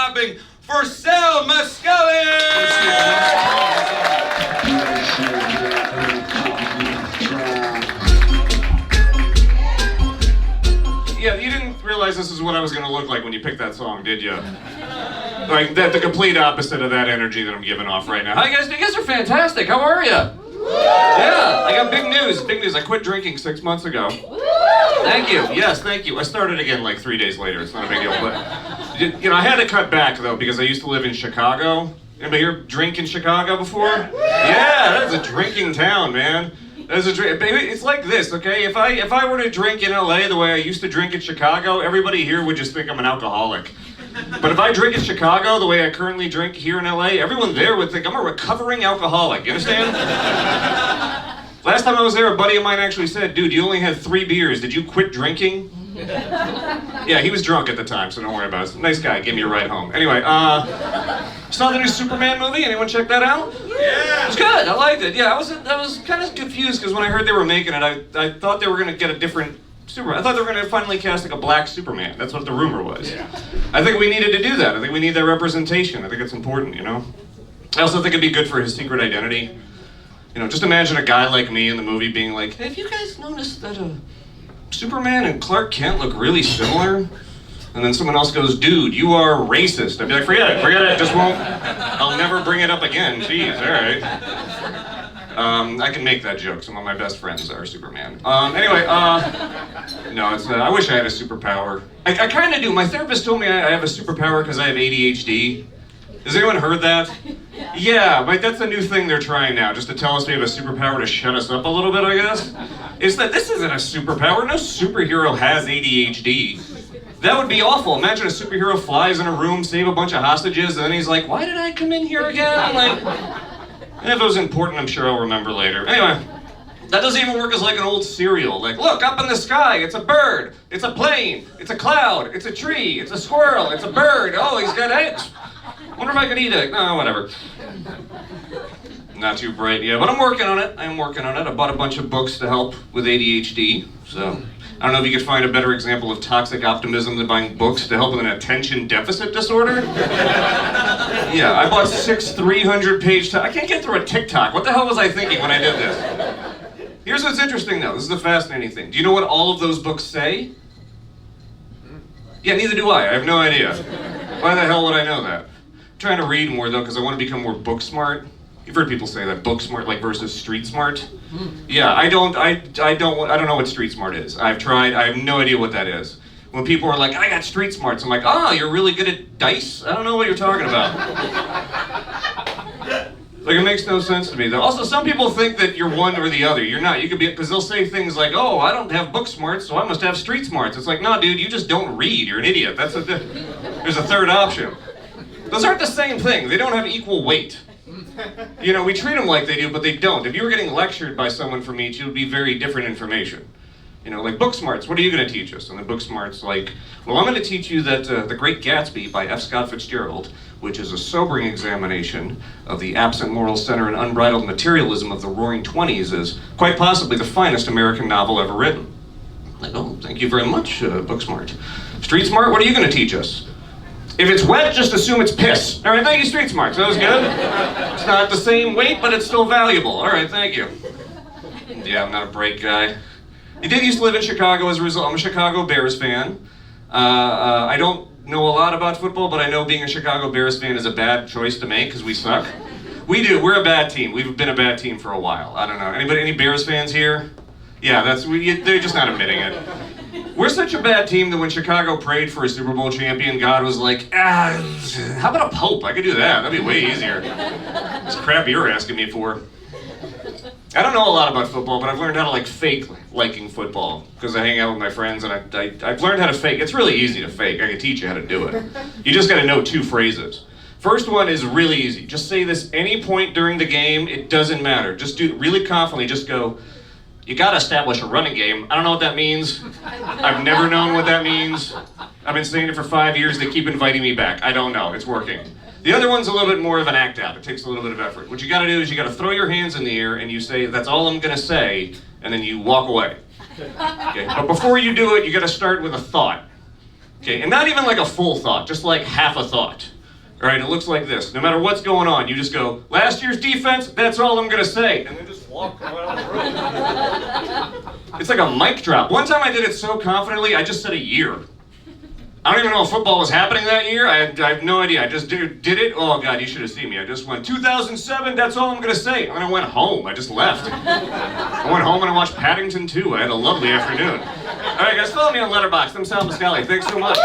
clapping for Sal Mascali! Yeah, you didn't realize this is what I was going to look like when you picked that song, did you? Like, the complete opposite of that energy that I'm giving off right now. Hi guys, you guys are fantastic. How are you? Yeah, I got big news. Big news. I quit drinking 6 months ago. Thank you. Yes, thank you. I started again like 3 days later. It's not a big deal, but you know, I had to cut back though because I used to live in Chicago. Anybody here drink in Chicago before? Yeah, that's a drinking town, man. That's a drink. Baby, it's like this, okay? If I were to drink in LA the way I used to drink in Chicago, everybody here would just think I'm an alcoholic. But if I drink in Chicago the way I currently drink here in LA, everyone there would think I'm a recovering alcoholic. You understand? Last time I was there, a buddy of mine actually said, dude, you only had 3 beers. Did you quit drinking? Yeah, he was drunk at the time, so don't worry about it. Nice guy, gave me a ride home. Anyway, saw the new Superman movie? Anyone check that out? Yeah! It was good, I liked it. Yeah, I was kind of confused because when I heard they were making it, I thought they were going to get a different Superman. I thought they were going to finally cast like a black Superman. That's what the rumor was. Yeah. I think we needed to do that. I think we need that representation. I think it's important, you know? I also think it'd be good for his secret identity. You know, just imagine a guy like me in the movie being like, hey, have you guys noticed that Superman and Clark Kent look really similar? And then someone else goes, dude, you are racist. I'd be like, forget it, just won't, I'll never bring it up again, jeez, all right. I can make that joke, some of my best friends are Superman. Anyway, no, it's, I wish I had a superpower. I kind of do, my therapist told me I have a superpower because I have ADHD. Has anyone heard that? Yeah, but that's a new thing they're trying now, just to tell us we have a superpower to shut us up a little bit, I guess. It's that this isn't a superpower. No superhero has ADHD. That would be awful. Imagine a superhero flies in a room, save a bunch of hostages, and then he's like, why did I come in here again? Like, and if it was important, I'm sure I'll remember later. Anyway, that doesn't even work as like an old cereal. Like, look, up in the sky, it's a bird, it's a plane, it's a cloud, it's a tree, it's a squirrel, it's a bird. Oh, he's got eggs. Wonder if I could eat it. No, whatever. Not too bright, yeah, but I'm working on it. I bought a bunch of books to help with ADHD, so I don't know if you could find a better example of toxic optimism than buying books to help with an attention deficit disorder. Yeah, I bought 6 300-page I can't get through a TikTok. What the hell was I thinking when I did this? Here's what's interesting though. This is the fascinating thing. Do you know what all of those books say? Yeah, neither do I. I have no idea. Why the hell would I know that? I'm trying to read more though because I want to become more book smart. You've heard people say that, book smart like versus street smart. Yeah, I don't know what street smart is. I've tried, I have no idea what that is. When people are like, I got street smarts, I'm like, oh, you're really good at dice? I don't know what you're talking about. Like, it makes no sense to me though. Also, some people think that you're one or the other. You're not. You could be, because they'll say things like, oh, I don't have book smarts, so I must have street smarts. It's like, no, dude, you just don't read. You're an idiot. There's a third option. Those aren't the same thing. They don't have equal weight. You know, we treat them like they do, but they don't. If you were getting lectured by someone from each, it would be very different information. You know, like book smarts, what are you going to teach us? And the book smarts like, well, I'm going to teach you that The Great Gatsby by F. Scott Fitzgerald, which is a sobering examination of the absent moral center and unbridled materialism of the Roaring Twenties, is quite possibly the finest American novel ever written. Like, oh, thank you very much, book smart. Street smart, what are you going to teach us? If it's wet, just assume it's piss. All right, thank you, street smarts. That was good. It's not the same weight, but it's still valuable. All right, thank you. Yeah, I'm not a break guy. I did used to live in Chicago as a result. I'm a Chicago Bears fan. I don't know a lot about football, but I know being a Chicago Bears fan is a bad choice to make because we suck. We do. We're a bad team. We've been a bad team for a while. I don't know. Any Bears fans here? Yeah, they're just not admitting it. We're such a bad team that when Chicago prayed for a Super Bowl champion, God was like, how about a pope? I could do that. That'd be way easier. This crap you're asking me for. I don't know a lot about football, but I've learned how to like fake liking football because I hang out with my friends and I've learned how to fake. It's really easy to fake. I can teach you how to do it. You just got to know 2 phrases. First one is really easy. Just say this any point during the game. It doesn't matter. Just do it really confidently. Just go, you got to establish a running game. I don't know what that means. I've never known what that means. I've been saying it for 5 years. They keep inviting me back. I don't know. It's working. The other one's a little bit more of an act out. It takes a little bit of effort. What you gotta do is you gotta throw your hands in the air and you say, that's all I'm gonna say, and then you walk away. Okay? But before you do it, you gotta start with a thought. Okay, and not even like a full thought, just like half a thought. All right, it looks like this. No matter what's going on, you just go, last year's defense, that's all I'm gonna say. And then just walk around the room. It's like a mic drop. One time I did it so confidently, I just said a year. I don't even know if football was happening that year. I have no idea. I just did it. Oh God, you should have seen me. I just went, 2007, that's all I'm gonna say. And then I went home. I just left. I went home and I watched Paddington 2. I had a lovely afternoon. All right, guys, follow me on Letterboxd. I'm Sal Pascali. Thanks so much.